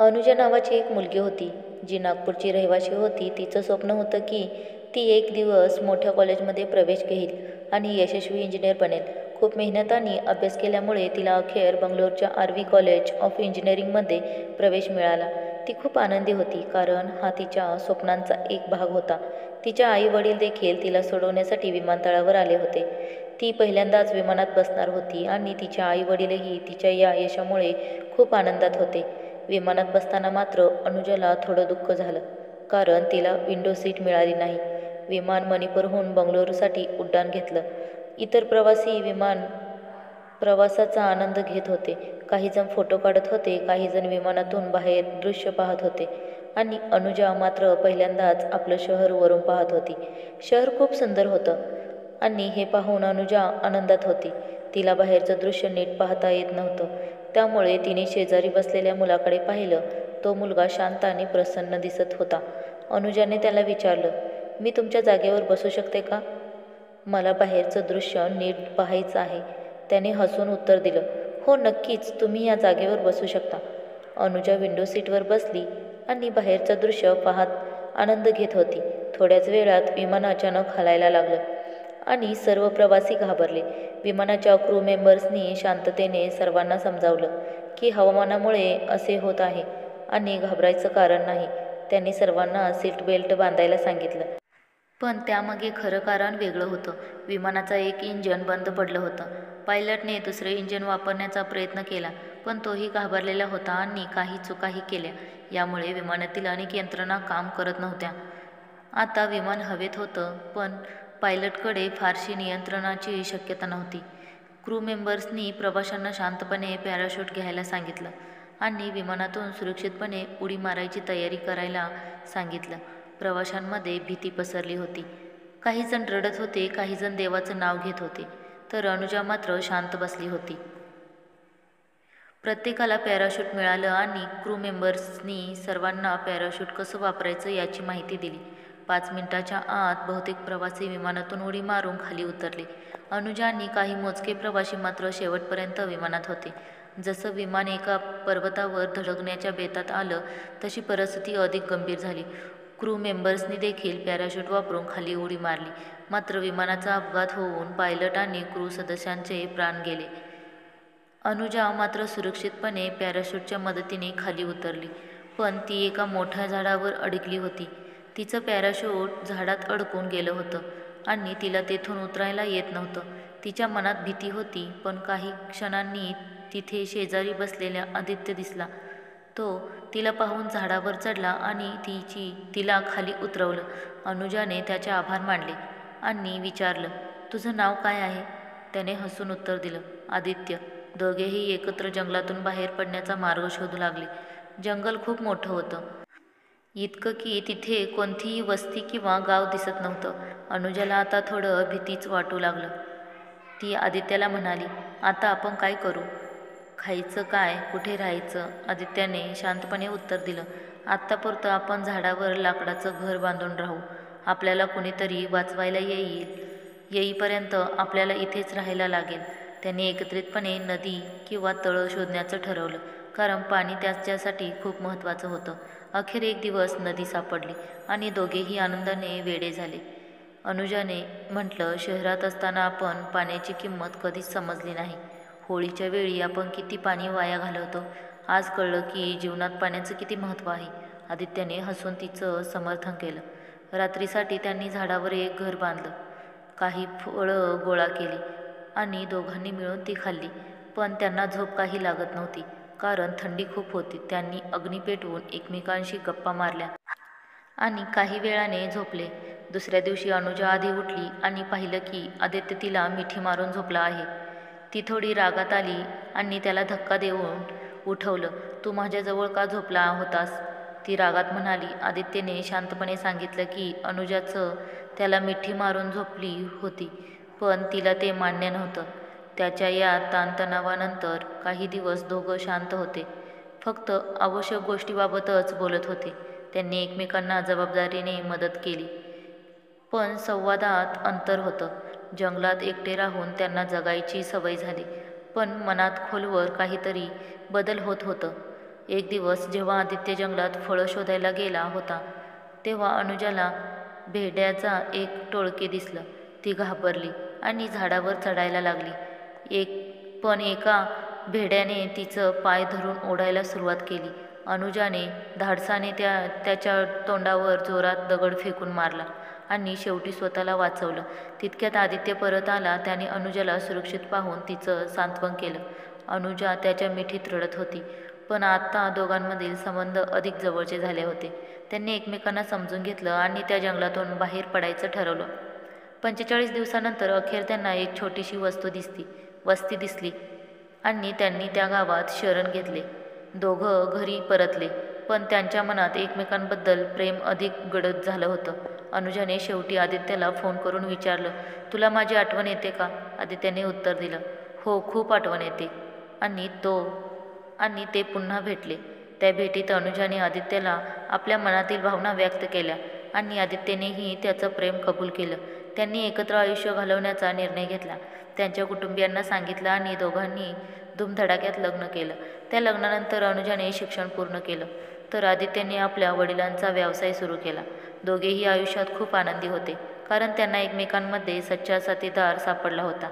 अनुजा नावाची एक मुलगी होती, जी नागपूरची रहिवाशी होती. तिचं स्वप्न होतं की ती एक दिवस मोठ्या कॉलेजमध्ये प्रवेश घेईल आणि यशस्वी इंजिनियर बनेल. खूप मेहनताने अभ्यास केल्यामुळे तिला अखेर बंगलोरच्या आर्वी कॉलेज ऑफ इंजिनिअरिंगमध्ये प्रवेश मिळाला. ती खूप आनंदी होती, कारण हा तिच्या स्वप्नांचा एक भाग होता. तिच्या आई-वडील देखील तिला सोडवण्यासाठी विमानतळावर आले होते. ती पहिल्यांदाच विमानात बसणार होती आणि तिच्या आई-वडीलही तिच्या या यशामुळे खूप आनंदात होते. विमानात बसताना मात्र अनुजाला थोडं दुःख झालं, कारण तिला विंडो सीट मिळाली नाही. विमान मणिपूरहून बंगळुरूसाठी उड्डाण घेतलं. इतर प्रवासी विमान प्रवासाचा आनंद घेत होते. काहीजण फोटो काढत होते, काहीजण विमानातून बाहेर दृश्य पाहत होते आणि अनुजा मात्र पहिल्यांदाच आपलं शहर वरून पाहत होती. शहर खूप सुंदर होतं आणि हे पाहून अनुजा आनंदात होती. तिला बाहेरचं दृश्य नीट पाहता येत नव्हतं, त्यामुळे तिने शेजारी बसलेल्या मुलाकडे पाहिलं. तो मुलगा शांत आणि प्रसन्न दिसत होता. अनुजाने त्याला विचारलं, "मी तुमच्या जागेवर बसू शकते का? मला बाहेरचं दृश्य नीट पाहायचं आहे." त्याने हसून उत्तर दिलं, "हो नक्कीच, तुम्ही या जागेवर बसू शकता." अनुजा विंडो सीटवर बसली आणि बाहेरचं दृश्य पाहत आनंद घेत होती. थोड्याच वेळात विमान अचानक हलायला लागलं आणि सर्व प्रवासी घाबरले. विमानाच्या क्रू मेंबर्सनी शांततेने सर्वांना समजावलं की हवामानामुळे असे होत आहे आणि घाबरायचं कारण नाही. त्यांनी सर्वांना सीट बेल्ट बांधायला सांगितलं. पण त्यामागे खरं कारण वेगळं होतं. विमानाचं एक इंजन बंद पडलं होतं. पायलटने दुसरे इंजन वापरण्याचा प्रयत्न केला, पण तोही घाबरलेला होता आणि काही चुकाही केल्या. यामुळे विमानातील अनेक यंत्रणा काम करत नव्हत्या. आता विमान हवेत होतं, पण पायलटकडे फारशी नियंत्रणाची शक्यता नव्हती. क्रू मेंबर्सनी प्रवाशांना शांतपणे पॅराशूट घ्यायला सांगितलं आणि विमानातून सुरक्षितपणे उडी मारायची तयारी करायला सांगितलं. प्रवाशांमध्ये भीती पसरली होती. काही जण रडत होते, काही जण देवाचं नाव घेत होते, तर अनुजा मात्र शांत बसली होती. प्रत्येकाला पॅराशूट मिळालं आणि क्रू मेंबर्सनी सर्वांना पॅराशूट कसं वापरायचं याची माहिती दिली. 5 मिनिटाच्या आत बहुतेक प्रवासी विमानातून उडी मारून खाली उतरले. अनुजा आणि काही मोजके प्रवासी मात्र शेवटपर्यंत विमानात होते. जसं विमान एका पर्वतावर धडकण्याच्या बेतात आलं, तशी परिस्थिती अधिक गंभीर झाली. क्रू मेंबर्सनी देखील पॅराशूट वापरून खाली उडी मारली, मात्र विमानाचा अपघात होऊन पायलट आणि क्रू सदस्यांचे प्राण गेले. अनुजा मात्र सुरक्षितपणे पॅराशूटच्या मदतीने खाली उतरली, पण ती एका मोठ्या झाडावर अडकली होती. तिचं पॅराशूट झाडात अडकून गेलं होतं आणि तिला तेथून उतरायला येत नव्हतं. तिच्या मनात भीती होती, पण काही क्षणांनी तिथे शेजारी बसलेला आदित्य दिसला. तो तिला पाहून झाडावर चढला आणि तिला खाली उतरवलं. अनुजाने त्याचे आभार मानले आणि विचारलं, "तुझं नाव काय आहे?" त्याने हसून उत्तर दिलं, "आदित्य." दोघेही एकत्र जंगलातून बाहेर पडण्याचा मार्ग शोधू लागले. जंगल खूप मोठं होतं, इतकं की तिथे कोणतीही वस्ती किंवा गाव दिसत नव्हतं. अनुजाला आता थोडं भीतीच वाटू लागलं. ती आदित्याला म्हणाली, "आता आपण काय करू? खायचं काय? कुठे राहायचं?" आदित्याने शांतपणे उत्तर दिलं, "आत्तापुरतं आपण झाडावर लाकडाचं घर बांधून राहू. आपल्याला कुणीतरी वाचवायला येईपर्यंत आपल्याला इथेच राहायला लागेल." त्यांनी एकत्रितपणे नदी किंवा तळं शोधण्याचं ठरवलं, कारण पाणी त्याच्यासाठी खूप महत्त्वाचं होतं. अखेर एक दिवस नदी सापडली आणि दोघेही आनंदाने वेडे झाले. अनुजाने म्हटलं, "शहरात असताना आपण पाण्याची किंमत कधीच समजली नाही. होळीच्या वेळी आपण किती पाणी वाया घालवतो. आज कळलं की जीवनात पाण्याचं किती महत्त्व आहे." आदित्याने हसून तिचं समर्थन केलं. रात्रीसाठी त्यांनी झाडावर एक घर बांधलं, काही फळं गोळा केली आणि दोघांनी मिळून ती खाल्ली. पण त्यांना झोप काही लागत नव्हती, कारण थंडी खूप होती. त्यांनी अग्नी पेटवून एकमेकांशी गप्पा मारल्या आणि काही वेळाने झोपले. दुसऱ्या दिवशी अनुजा आधी उठली आणि पाहिलं की आदित्य तिला मिठी मारून झोपला आहे. ती थोडी रागात आली आणि त्याला धक्का देऊन उठवलं. "तू माझ्याजवळ का झोपला होतास?" ती रागात म्हणाली. आदित्यने शांतपणे सांगितलं की अनुजाचं त्याला मिठी मारून झोपली होती, पण तिला ते मान्य नव्हतं. त्याच्या या ताणतणावानंतर काही दिवस दोघं शांत होते, फक्त आवश्यक गोष्टीबाबतच बोलत होते. त्यांनी एकमेकांना जबाबदारीने मदत केली, पण संवादात अंतर होतं. जंगलात एकटे राहून त्यांना जगायची सवय झाली, पण मनात खोलवर काहीतरी बदल होत होतं. एक दिवस जेव्हा आदित्य जंगलात फळं शोधायला गेला होता तेव्हा अनुजाला भेड्याचा एक टोळके दिसलं. ती घाबरली आणि झाडावर चढायला लागली. पण एका भेड्याने तिचं पाय धरून ओढायला सुरुवात केली. अनुजाने धाडसाने त्याच्या तोंडावर जोरात दगड फेकून मारला आणि शेवटी स्वतःला वाचवलं. तितक्यात आदित्य परत आला. त्याने अनुजाला सुरक्षित पाहून तिचं सांत्वन केलं. अनुजा त्याच्या मिठीत रडत होती, पण आता दोघांमधील संबंध अधिक जवळचे झाले होते. त्यांनी एकमेकांना समजून घेतलं आणि त्या जंगलातून बाहेर पडायचं ठरवलं. 45 दिवसानंतर अखेर त्यांना एक छोटीशी वस्ती दिसली आणि त्यांनी त्या गावात शरण घेतले. दोघं घरी परतले, पण त्यांच्या मनात एकमेकांबद्दल प्रेम अधिक गडद झालं होतं. अनुजाने शेवटी आदित्यला फोन करून विचारलं, तुला माझी आठवण येते का? आदित्यने उत्तर दिलं, हो, खूप आठवण येते. आणि ते पुन्हा भेटले. त्या भेटीत अनुजाने आदित्यला आपल्या मनातील भावना व्यक्त केल्या आणि आदित्यनेही त्याचं प्रेम कबूल केलं. त्यांनी एकत्र आयुष्य घालवण्याचा निर्णय घेतला, त्यांच्या कुटुंबियांना सांगितलं आणि दोघांनी धूमधडाक्यात लग्न केलं. त्या लग्नानंतर अनुजाने शिक्षण पूर्ण केलं, तर आदित्यने आपल्या वडिलांचा व्यवसाय सुरू केला. दोघेही आयुष्यात खूप आनंदी होते, कारण त्यांना एकमेकांमध्ये सच्चा साथीदार सापडला होता.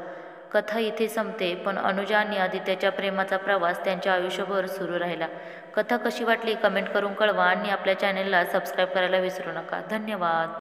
कथा इथे संपते, पण अनुजा आणि आदित्यच्या प्रेमाचा प्रवास त्यांच्या आयुष्यभर सुरू राहिला. कथा कशी वाटली कमेंट करून कळवा आणि आपल्या चॅनेलला सबस्क्राईब करायला विसरू नका. धन्यवाद.